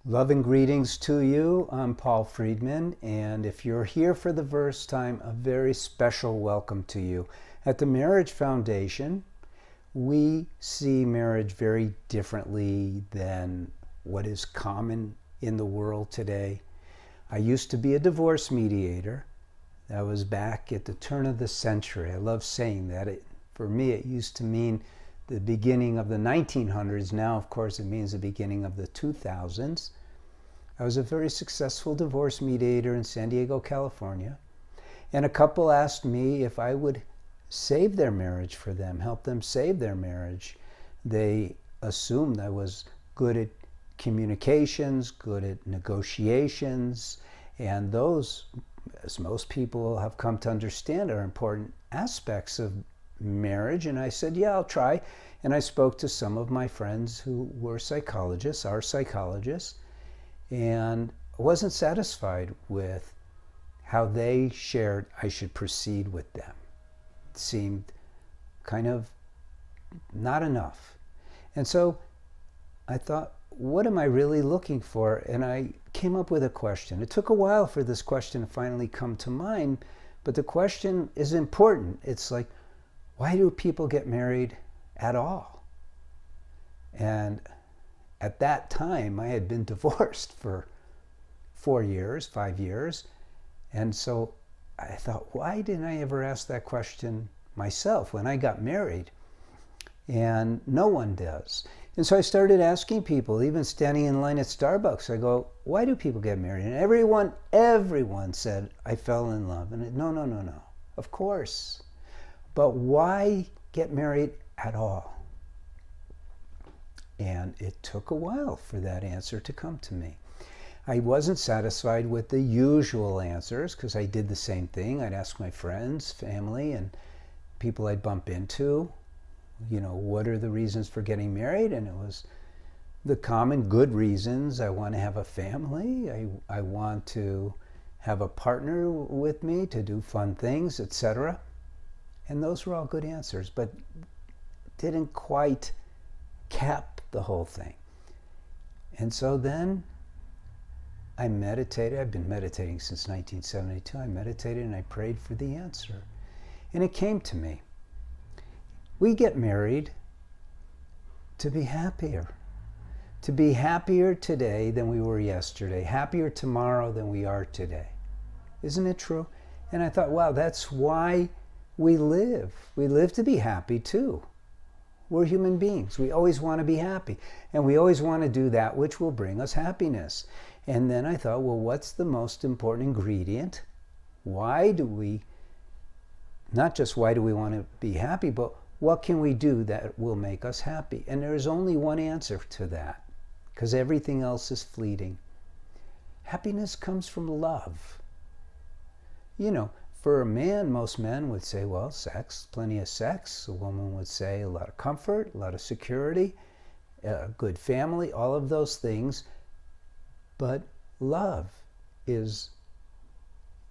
Love and greetings to you. I'm Paul Friedman, and if you're here for the first time, a very special welcome to you. At the Marriage Foundation, we see marriage very differently than what is common in the world today. I used to be a divorce mediator. That was back at the turn of the century. I love saying that. For me, it used to mean the beginning of the 1900s. Now, of course, it means the beginning of the 2000s. I was a very successful divorce mediator in San Diego, California. And a couple asked me if I would save their marriage for them, help them save their marriage. They assumed I was good at communications, good at negotiations, and those, as most people have come to understand, are important aspects of marriage. And I said, yeah, I'll try. And I spoke to some of my friends who were psychologists, are psychologists, and wasn't satisfied with how they shared I should proceed with them. It seemed kind of not enough. And so I thought, what am I really looking for? And I came up with a question. It took a while for this question to finally come to mind, but the question is important. It's like, why do people get married at all? And at that time, I had been divorced for 5 years. And so I thought, why didn't I ever ask that question myself when I got married? And no one does. And so I started asking people, even standing in line at Starbucks, I go, why do people get married? And everyone said, I fell in love. And no, of course. But why get married at all? And it took a while for that answer to come to me. I wasn't satisfied with the usual answers because I did the same thing. I'd ask my friends, family, and people I'd bump into, what are the reasons for getting married? And it was the common good reasons. I want to have a family. I want to have a partner with me to do fun things, etc. And those were all good answers, but didn't quite cap the whole thing. And so then I meditated. I've been meditating since 1972. I meditated and I prayed for the answer. And it came to me. We get married to be happier. To be happier today than we were yesterday. Happier tomorrow than we are today. Isn't it true? And I thought, wow, that's why we live. We live to be happy too. We're human beings. We always want to be happy. And we always want to do that which will bring us happiness. And then I thought, well, what's the most important ingredient? Not just why do we want to be happy, but what can we do that will make us happy? And there's only one answer to that, because everything else is fleeting. Happiness comes from love. For a man, most men would say, well, sex, plenty of sex. A woman would say a lot of comfort, a lot of security, a good family, all of those things. But love is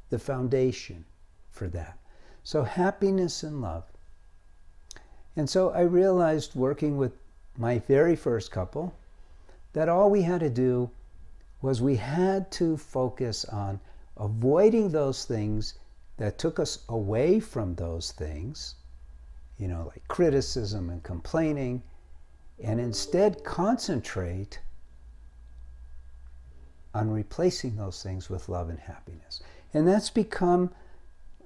the foundation for that. So happiness and love. And so I realized, working with my very first couple, that all we had to do was we had to focus on avoiding those things that took us away from those things, like criticism and complaining, and instead concentrate on replacing those things with love and happiness. And that's become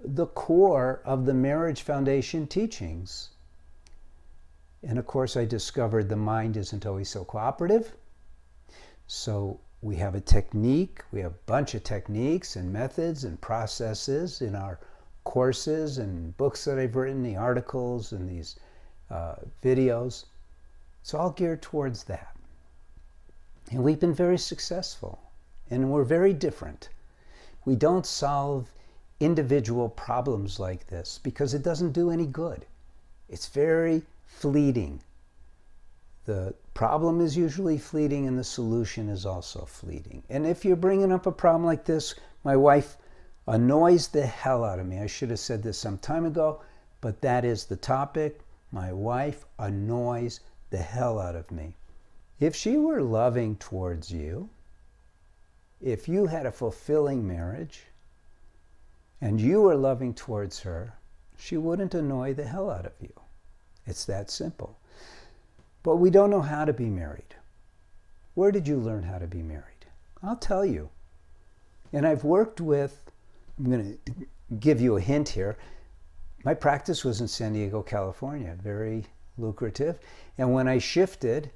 the core of the Marriage Foundation teachings. And of course, I discovered the mind isn't always so cooperative. So we have a technique, we have a bunch of techniques and methods and processes in our courses and books that I've written, the articles and these videos. It's all geared towards that. And we've been very successful. And we're very different. We don't solve individual problems like this because it doesn't do any good. It's very fleeting. The problem is usually fleeting and the solution is also fleeting. And if you're bringing up a problem like this, my wife annoys the hell out of me. I should have said this some time ago, but that is the topic. My wife annoys the hell out of me. If she were loving towards you, if you had a fulfilling marriage and you were loving towards her, she wouldn't annoy the hell out of you. It's that simple. But we don't know how to be married. Where did you learn how to be married? I'll tell you. And I've worked with, I'm going to give you a hint here. My practice was in San Diego, California, very lucrative. And when I shifted,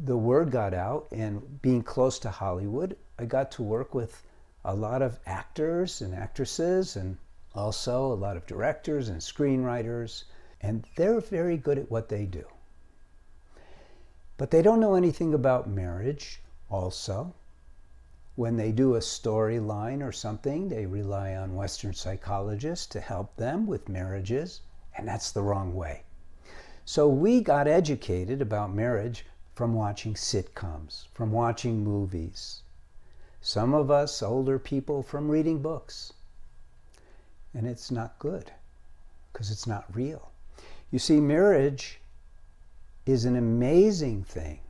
the word got out, and being close to Hollywood, I got to work with a lot of actors and actresses, and also a lot of directors and screenwriters, and they're very good at what they do. But they don't know anything about marriage also. When they do a storyline or something, they rely on Western psychologists to help them with marriages, and that's the wrong way. So we got educated about marriage from watching sitcoms, from watching movies. Some of us older people from reading books. And it's not good, because it's not real. You see, marriage is an amazing thing.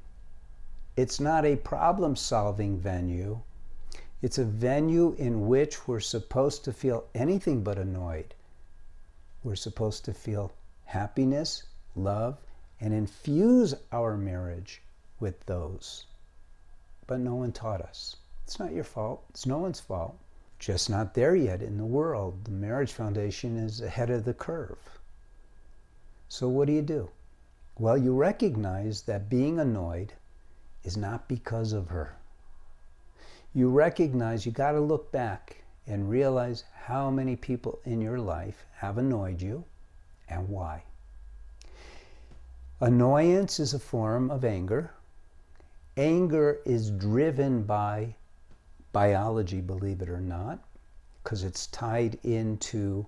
It's not a problem-solving venue. It's a venue in which we're supposed to feel anything but annoyed. We're supposed to feel happiness, love, and infuse our marriage with those. But no one taught us. It's not your fault. It's no one's fault. Just not there yet in the world. The Marriage Foundation is ahead of the curve. So what do? Well, you recognize that being annoyed is not because of her. You recognize you got to look back and realize how many people in your life have annoyed you and why. Annoyance is a form of anger. Anger is driven by biology, believe it or not, because it's tied into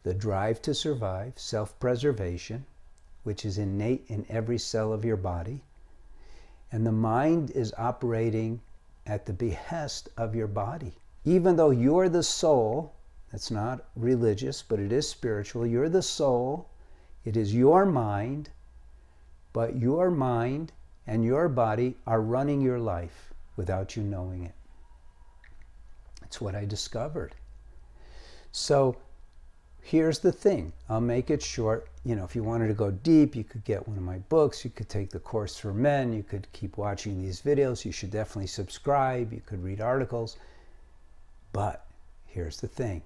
the drive to survive, self-preservation, which is innate in every cell of your body. And the mind is operating at the behest of your body. Even though you're the soul, that's not religious, but it is spiritual, you're the soul, it is your mind, but your mind and your body are running your life without you knowing it. It's what I discovered. So here's the thing. I'll make it short. You know, if you wanted to go deep, you could get one of my books. You could take the course for men. You could keep watching these videos. You should definitely subscribe. You could read articles. But here's the thing.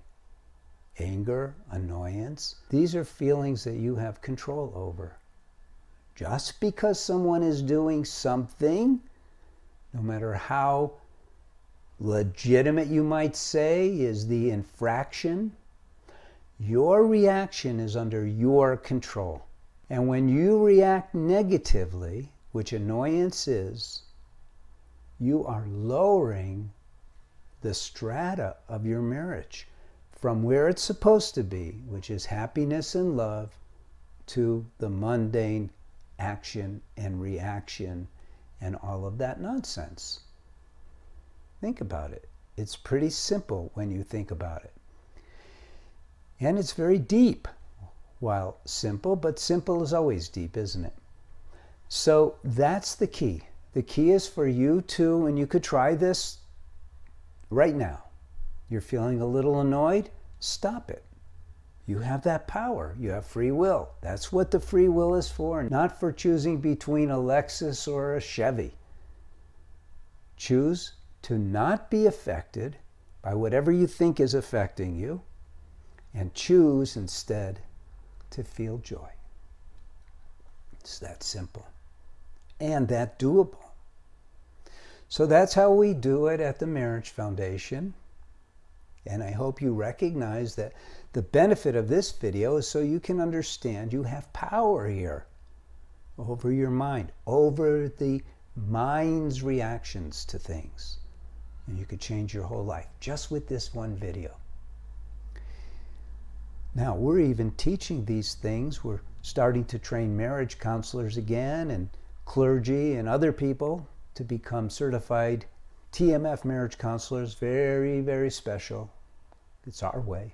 Anger, annoyance, these are feelings that you have control over. Just because someone is doing something, no matter how legitimate you might say is the infraction, your reaction is under your control. And when you react negatively, which annoyance is, you are lowering the strata of your marriage from where it's supposed to be, which is happiness and love, to the mundane action and reaction and all of that nonsense. Think about it. It's pretty simple when you think about it. And it's very deep. While simple, but simple is always deep, isn't it? So that's the key. The key is for you to, and you could try this right now. You're feeling a little annoyed? Stop it. You have that power. You have free will. That's what the free will is for, not for choosing between a Lexus or a Chevy. Choose to not be affected by whatever you think is affecting you, and choose instead to feel joy. It's that simple and that doable. So that's how we do it at the Marriage Foundation. And I hope you recognize that the benefit of this video is so you can understand you have power here over your mind, over the mind's reactions to things. And you could change your whole life just with this one video. Now, we're even teaching these things. We're starting to train marriage counselors again, and clergy and other people to become certified TMF marriage counselors. Very, very special. It's our way.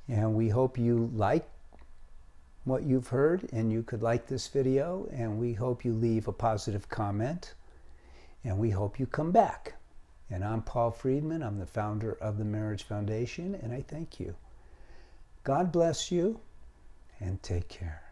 And we hope you like what you've heard, and you could like this video, and we hope you leave a positive comment, and we hope you come back. And I'm Paul Friedman. I'm the founder of the Marriage Foundation, and I thank you. God bless you, and take care.